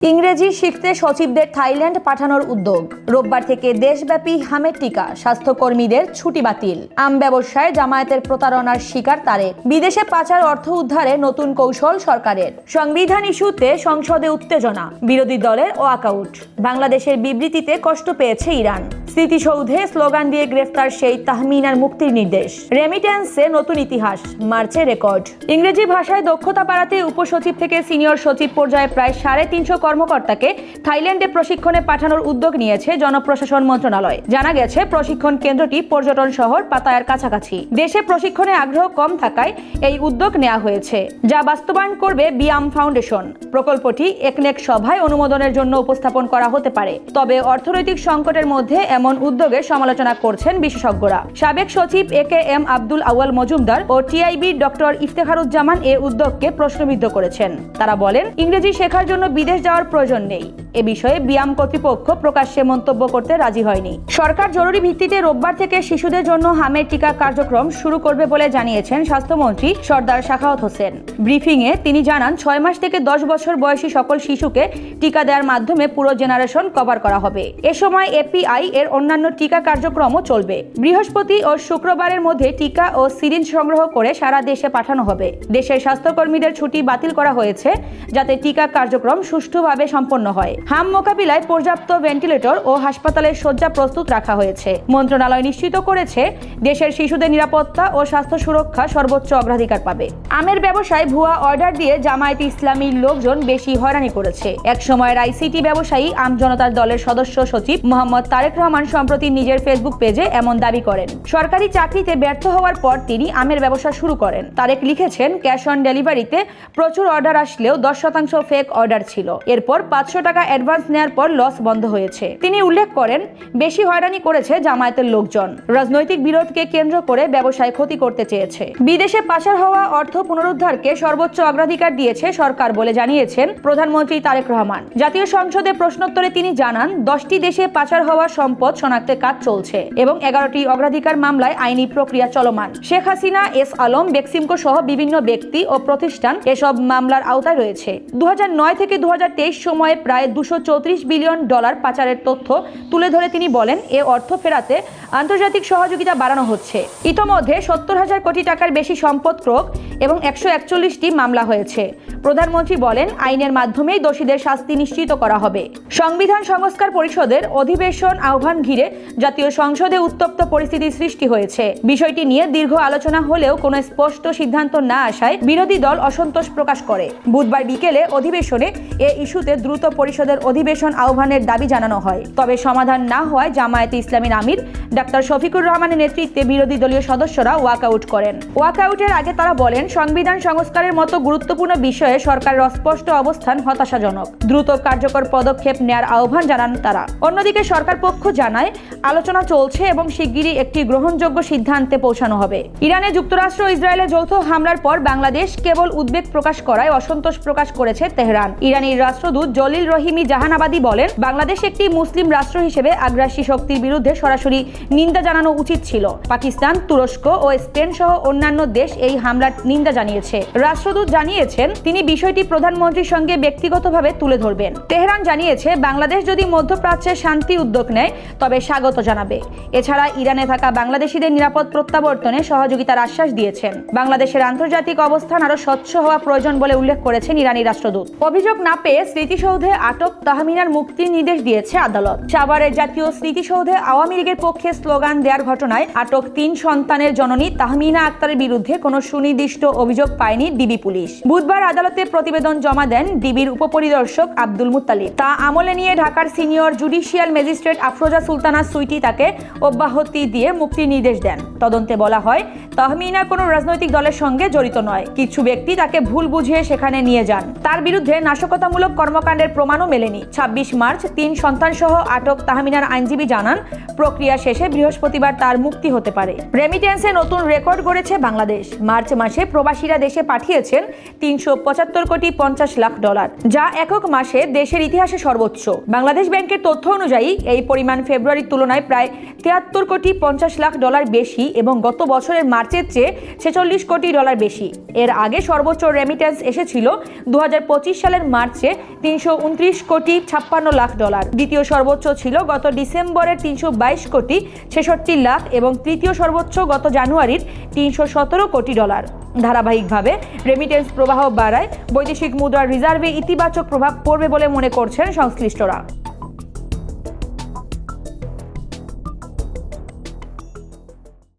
ইংরেজি শিখতে সচিবদের থাইল্যান্ড পাঠানোর উদ্যোগ। রোববার থেকে দেশব্যাপী হামের টিকা, স্বাস্থ্যকর্মীদের ছুটি বাতিল। আম ব্যবসায় জামায়াতের প্রতারণার শিকার তারেক। বিদেশে পাচার অর্থ উদ্ধারে নতুন কৌশল সরকারের। সংবিধান ইস্যুতে সংসদে উত্তেজনা, বিরোধী দলের ওয়াকআউট। বাংলাদেশের বিবৃতিতে কষ্ট পেয়েছে ইরান। স্মৃতিসৌধে স্লোগান দিয়ে গ্রেফতার সেই তাহমিনার মুক্তির নির্দেশ। রেমিটেন্সে নতুন ইতিহাস, মার্চে রেকর্ড। ইংরেজি ভাষায় দক্ষতা বাড়াতে উপসচিব থেকে সিনিয়র সচিব পর্যায়ে প্রায় 350 কর্মকর্তাকে থাইল্যান্ডে প্রশিক্ষণে পাঠানোর উদ্যোগ নিয়েছে জনপ্রশাসন মন্ত্রণালয়। জানা গেছে, প্রশিক্ষণ কেন্দ্রটি পর্যটন শহর পাতায়ার কাছাকাছি। দেশে প্রশিক্ষণে আগ্রহ কম থাকায় এই উদ্যোগ নেওয়া হয়েছে, যা বাস্তবায়ন করবে বিয়াম ফাউন্ডেশন। প্রকল্পটি একনেক সভায় অনুমোদনের জন্য উপস্থাপন করা হতে পারে। তবে অর্থনৈতিক সংকটের মধ্যে এমন উদ্যোগের সমালোচনা করছেন বিশেষজ্ঞরা। সাবেক সচিব AKM আব্দুল আউয়াল মজুমদার ও TIB ডক্টর ইফতেখারুজ্জামান এ উদ্যোগকে প্রশ্নবিদ্ধ করেছেন। তারা বলেন, ইংরেজি শেখার জন্য বিদেশ যাওয়ার প্রয়োজন নেই। এ বিষয়ে বিয়াম কর্তৃপক্ষ প্রকাশ্যে মন্তব্য করতে রাজি হয়নি। সরকার জরুরি ভিত্তিতে রোববার থেকে শিশুদের জন্য হামের টিকা কার্যক্রম শুরু করবে বলে জানিয়েছেন স্বাস্থ্যমন্ত্রী সর্দার শাখাওয়াত হোসেন। ব্রিফিংয়ে তিনি জানান, 6 মাস থেকে 10 বছর বয়সী সকল শিশুকে টিকা দেওয়ার মাধ্যমে পুরো জেনারেশন কভার করা হবে। এ সময় API এর অন্যান্য টিকা কার্যক্রমও চলবে। বৃহস্পতি ও শুক্রবারের মধ্যে টিকা ও সিরিঞ্জ সংগ্রহ করে সারা দেশে পাঠানো হবে। দেশের স্বাস্থ্যকর্মীদের ছুটি বাতিল করা হয়েছে, যাতে টিকা কার্যক্রম সুষ্ঠুভাবে সম্পন্ন হয়। হাম মোকাবিলায় পর্যাপ্ত ভেন্টিলেটর ও হাসপাতালের শয্যা প্রস্তুত রাখা হয়েছে। মন্ত্রণালয় নিশ্চিত করেছে, দেশের শিশুদের নিরাপত্তা ও স্বাস্থ্য সুরক্ষা সর্বোচ্চ অগ্রাধিকার পাবে। আমের ব্যবসায় ভুয়া অর্ডার দিয়ে জামায়াতে ইসলামীর লোকজন বেশি হয়রানি করেছে। এক সময়ের ICT ব্যবসায়ী আম জনতার দলের সদস্য সচিব মোহাম্মদ তারেক রহমান সম্প্রতি নিজের ফেসবুক পেজে এমন দাবি করেন। সরকারি চাকরিতে ব্যর্থ হওয়ার পর তিনি আমের ব্যবসা শুরু করেন। তারেক লিখেছেন, ক্যাশ অন ডেলিভারিতে প্রচুর অর্ডার আসলেও 10% ফেক অর্ডার ছিল। এরপর 500 টাকা অ্যাডভান্স নেওয়ার পর লস বন্ধ হয়েছে। তিনি উল্লেখ করেন, বেশি হয়রানি করেছে জামায়াতের লোকজন। রাজনৈতিক বিরোধকে কেন্দ্র করে ব্যবসায় ক্ষতি করতে চেয়েছে। বিদেশে পাচার হওয়া অর্থ পুনরুদ্ধারকে সর্বোচ্চ অগ্রাধিকার দিয়েছে সরকার বলে জানিয়েছেন প্রধানমন্ত্রী তারেক রহমান। জাতীয় সংসদে প্রশ্নোত্তরে তিনি জানান, 10টি দেশে পাচার হওয়া সম্পদ শনাক্তের কাজ চলছে এবং 11টি অগ্রাধিকার মামলায় আইনি প্রক্রিয়া চলমান। শেখ হাসিনা, S আলম, বেক্সিমকো সহ বিভিন্ন ব্যক্তি ও প্রতিষ্ঠান এসব মামলার আওতায় রয়েছে। 2009 থেকে 2023 সময়ে প্রায় $234 বিলিয়ন পাচারের তথ্য তুলে ধরে তিনি বলেন, এ অর্থ ফেরাতে আন্তর্জাতিক সহযোগিতা বাড়ানো হচ্ছে। ইতোমধ্যে 70,000 কোটি টাকার বেশি সম্পদ ক্রোক এবং 141টি মামলা হয়েছে। প্রধানমন্ত্রী বলেন, আইনের মাধ্যমেই দোষীদের শাস্তি নিশ্চিত করা হবে। সংবিধান সংস্কার পরিষদের অধিবেশন আহ্বান ঘিরে জাতীয় সংসদে উত্তপ্ত পরিস্থিতি সৃষ্টি হয়েছে। বিষয়টি নিয়ে দীর্ঘ আলোচনা হলেও কোনো স্পষ্ট সিদ্ধান্ত না আসায় বিরোধী দল অসন্তোষ প্রকাশ করে। বুধবার বিকেলে অধিবেশনে এ ইস্যুতে দ্রুত পরিষদের অধিবেশন আহ্বানের দাবি জানানো হয়। তবে সমাধান না হওয়ায় জামায়াতে ইসলামীর আমির ডাক্তার শফিকুর রহমানের নেতৃত্বে বিরোধী দলীয় সদস্যরা ওয়াকআউট করেন। ওয়াকআউটের আগে তারা বলেন, সংবিধান সংস্কারের মতো গুরুত্বপূর্ণ বিষয়ে সরকারের অস্পষ্ট অবস্থান হতাশাজনক। দ্রুত কার্যকর পদক্ষেপ নেয়ার আহ্বান জানান তারা। অন্যদিকে সরকার পক্ষ জানায়, আলোচনা চলছে এবং শিগগিরই একটি গ্রহণযোগ্য সিদ্ধান্তে পৌঁছানো হবে। ইরানে যুক্তরাষ্ট্র ও ইসরায়েলের যৌথ হামলার পর বাংলাদেশ কেবল উদ্বেগ প্রকাশ করায় অসন্তোষ প্রকাশ করেছে তেহরান। ইরানের রাষ্ট্রদূত জলিল রহিমি জাহানাবাদী বলেন, বাংলাদেশ একটি মুসলিম রাষ্ট্র হিসেবে আগ্রাসী শক্তির বিরুদ্ধে সরাসরি নিন্দা জানানো উচিত ছিল। পাকিস্তান, তুরস্ক ও স্পেন সহ অন্যান্য দেশ এই হামলার নিন্দা জানিয়েছে। রাষ্ট্রদূত জানিয়েছেন, তিনি বিষয়টি প্রধানমন্ত্রীর সঙ্গে ব্যক্তিগতভাবে তুলে ধরবেন। তেহরান জানিয়েছে, বাংলাদেশ যদি মধ্যপ্রাচ্যে শান্তি উদ্যোগ নেয় তবে স্বাগত জানাবে। এছাড়া ইরানে থাকা বাংলাদেশিদের নিরাপদ প্রত্যাবর্তনে সহযোগিতার আশ্বাস দিয়েছেন। বাংলাদেশের আন্তর্জাতিক অবস্থান আরো স্বচ্ছ হওয়া প্রয়োজন বলে উল্লেখ করেছেন ইরানি রাষ্ট্রদূত। অভিযোগ না পেয়ে স্মৃতিসৌধে আটক তাহমিনার মুক্তির নির্দেশ দিয়েছে আদালত। সাভারের জাতীয় স্মৃতিসৌধে আওয়ামী লীগের পক্ষে স্লোগান দেওয়ার ঘটনায় আটক 3 সন্তানের জননী তাহমিনা আক্তারের বিরুদ্ধে কোনো সুনির্দিষ্ট অভিযোগ পায়নি ডিবি পুলিশ। বুধবার আদালতে প্রতিবেদন জমা দেন ডিবির উপপরিদর্শক আব্দুল মুত্তালিব। তা আমলে নিয়ে ঢাকার senior judicial magistrate Afroza Sultana Sweety তাকে অব্যাহতি দিয়ে মুক্তির নির্দেশ দেন। তদন্তে বলা হয়, তাহমিনা কোনো রাজনৈতিক দলের সঙ্গে জড়িত নয়। কিছু ব্যক্তি তাকে ভুল বুঝিয়ে সেখানে নিয়ে যান। তার বিরুদ্ধে নাশকতামূলক কর্মকাণ্ডের প্রমাণও মেলেনি। 26 মার্চ 3 সন্তান সহ আটক তাহমিনার আইনজীবী জানান, প্রক্রিয়া শেষে বৃহস্পতিবার তার মুক্তি হতে পারে। রেমিটেন্সে নতুন রেকর্ড গড়েছে বাংলাদেশ। মার্চ মাসে প্রবাসীরা দেশে পাঠিয়েছেন $375 কোটি 50 লাখ, যা একক মাসে দেশের ইতিহাসে সর্বোচ্চ। বাংলাদেশ ব্যাংকের তথ্য অনুযায়ী এই পরিমাণ ফেব্রুয়ারির তুলনায় প্রায় $73 কোটি 50 লাখ বেশি এবং গত বছরের মার্চের চেয়ে $46 কোটি বেশি। এর আগে সর্বোচ্চ রেমিটেন্স এসেছিল 2025 সালের মার্চে $329 কোটি 56 লাখ ডলার। দ্বিতীয় সর্বোচ্চ ছিল গত ডিসেম্বরের 322 কোটি 66 লাখ এবং তৃতীয় সর্বোচ্চ গত জানুয়ারির 317 কোটি ডলার। ধারাবাহিকভাবে রেমিটেন্স প্রবাহ বাড়ায় বৈদেশিক মুদ্রার রিজার্ভে ইতিবাচক প্রভাব পড়বে বলে মনে করছেন সংশ্লিষ্টরা।